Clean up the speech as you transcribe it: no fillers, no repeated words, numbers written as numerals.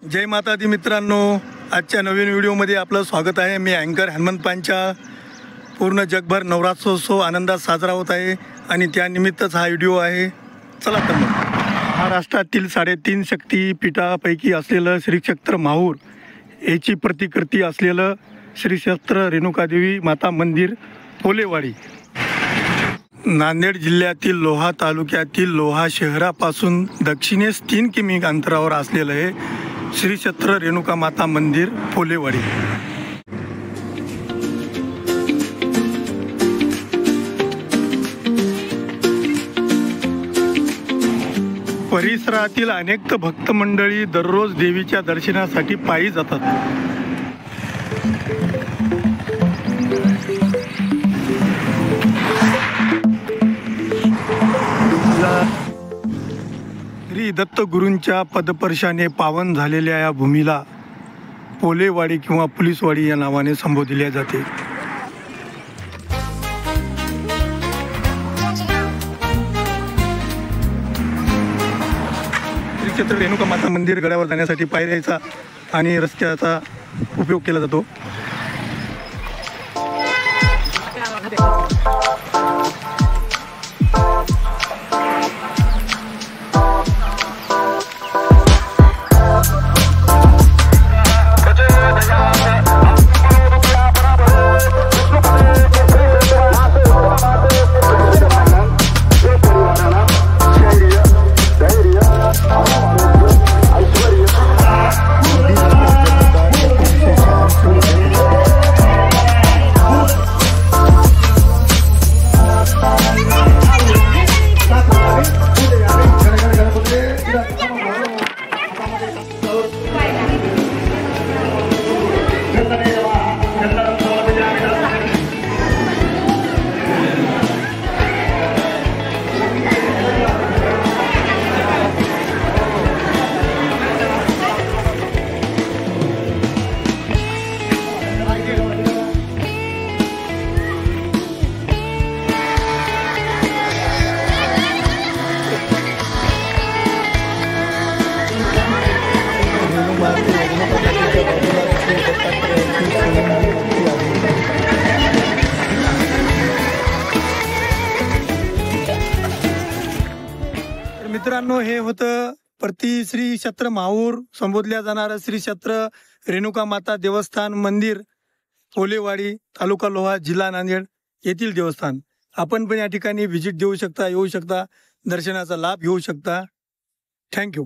जय माता दी मित्रांनो, आजच्या नवीन व्हिडिओमध्ये आपलं स्वागत आहे। मी अँकर हनुमंत पांचा। पूर्ण जगभर नवरात्रोत्सव आनंदात साजरा होत आहे आणि त्यानिमित्तच हा व्हिडिओ आहे। चला तर मग, महाराष्ट्रातील 3.5 शक्तिपीठापैकी असलेलं श्री क्षेत्र माहूर याची प्रतिकृती असलेलं श्री क्षेत्र रेणुकादेवी माता मंदिर पोलेवाडी नांदेड जिल्ह्यातील लोहा तालुक्यातील लोहा शहरापासून दक्षिणेस 3 किमी अंतरावर असलेलं हे श्री क्षेत्र रेणुका माता मंदिर पोलेवाडी। परिसरातील अनेक भक्त मंडळी दररोज देवीच्या दर्शनासाठी पायी जातात। श्री दत्त गुरूंच्या पदस्पर्शाने पावन झालेल्या या भूमीला पोलेवाडी किंवा पोलीसवाडी या नावाने संबोधले जाते। श्री क्षेत्र रेणुका माता मंदिर गडावर जाण्यासाठी पायऱ्याचा आणि रस्त्याचा उपयोग केला जातो। मित्रांनो, हे होतं श्री क्षेत्र माहूर संबोधल्या जाणारं श्री क्षेत्र रेणुका माता देवस्थान मंदिर पोलेवाडी तालुका लोहा जिल्हा नांदेड येथील देवस्थान। आपण पण या ठिकाणी व्हिजिट देऊ शकता, येऊ शकता, दर्शनाचा लाभ घेऊ शकता। थँक्यू।